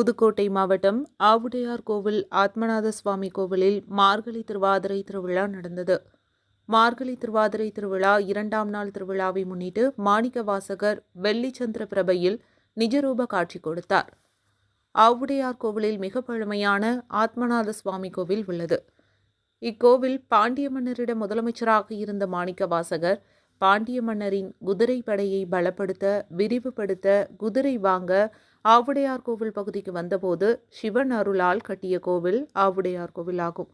புதுக்கோட்டை மாவட்டம் ஆவுடையார் கோவில் ஆத்மநாத சுவாமி கோவிலில் மார்கழி திருவாதிரை திருவிழா நடந்தது. மார்கழி திருவாதிரை திருவிழா 2ஆம் நாள் திருவிழாவை முன்னிட்டு மாணிக்க வாசகர் வெள்ளிச்சந்திர பிரபையில் நிஜரூப காட்சி கொடுத்தார். ஆவுடையார் கோவிலில் மிக பழமையான ஆத்மநாத சுவாமி கோவில் உள்ளது. இக்கோவில் பாண்டிய மன்னரிடம் முதலமைச்சராக இருந்த மாணிக்க வாசகர் பாண்டிய மன்னரின் குதிரை படையை பலப்படுத்த, விரிவுபடுத்த குதிரை வாங்க ஆவுடையார் கோவில் பகுதிக்கு வந்தபோது சிவன் அருளால் கட்டிய கோவில் ஆவுடையார் கோவில் ஆகும்.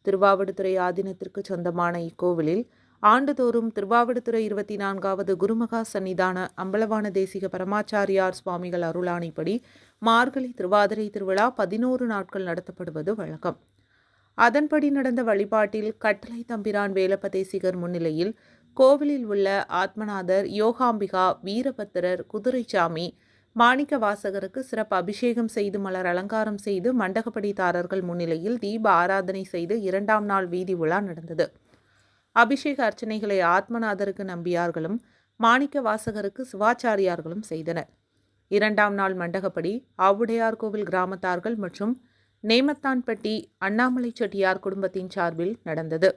திருவாவடுதுறை ஆதீனத்திற்கு சொந்தமான இக்கோவிலில் ஆண்டுதோறும் திருவாவடுதுறை 24வது குருமகா சன்னிதான அம்பலவான தேசிக பரமாச்சாரியார் சுவாமிகள் அருளாணைப்படி மார்கழி திருவாதிரை திருவிழா 11 நாட்கள் நடத்தப்படுவது வழக்கம். அதன்படி நடந்த வழிபாட்டில் கட்டளை தம்பிரான் வேலப்ப தேசிகர் முன்னிலையில் கோவிலில் உள்ள ஆத்மநாதர், யோகாம்பிகா, வீரபத்திரர், குதிரைச்சாமி, மாணிக்க வாசகருக்கு சிறப்பு அபிஷேகம் செய்து மலர் அலங்காரம் செய்து மண்டகப்படிதாரர்கள் முன்னிலையில் தீப ஆராதனை செய்து 2ஆம் நாள் வீதி உலா நடந்தது. அபிஷேக அர்ச்சனைகளை ஆத்மநாதருக்கு நம்பியார்களும் மாணிக்க வாசகருக்கு சிவாச்சாரியார்களும் செய்தனர். 2ஆம் நாள் மண்டகப்படி ஆவுடையார் கோவில் கிராமத்தார்கள் மற்றும் நேமத்தான்பட்டி அண்ணாமலை செட்டியார் குடும்பத்தின் சார்பில் நடந்தது.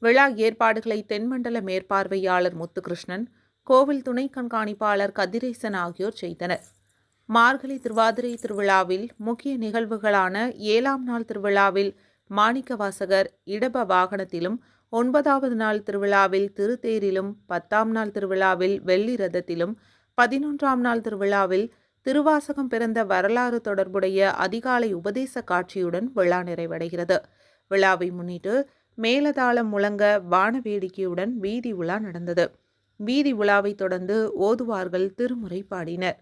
விழா ஏற்பாடுகளை தென்மண்டல மேற்பார்வையாளர் முத்துகிருஷ்ணன், கோவில் துணை கண்காணிப்பாளர் கதிரேசன் ஆகியோர் செய்தனர். மார்கழி திருவாதிரை திருவிழாவில் முக்கிய நிகழ்வுகளான 7ஆம் நாள் திருவிழாவில் மாணிக்க வாசகர் இடப வாகனத்திலும், 9வது நாள் திருவிழாவில் திருத்தேரிலும், 10ஆம் நாள் திருவிழாவில் வெள்ளி ரதத்திலும், 11ஆம் நாள் திருவிழாவில் திருவாசகம் பிறந்த வரலாறு தொடர்புடைய அதிகாலை உபதேச காட்சியுடன் விழா நிறைவடைகிறது. விழாவை முன்னிட்டு மேலதாளம் முழங்க வான வேடிக்கையுடன் வீதி உலா நடந்தது. வீதி உலாவை தொடர்ந்து ஓதுவார்கள் திருமுறை பாடினர்.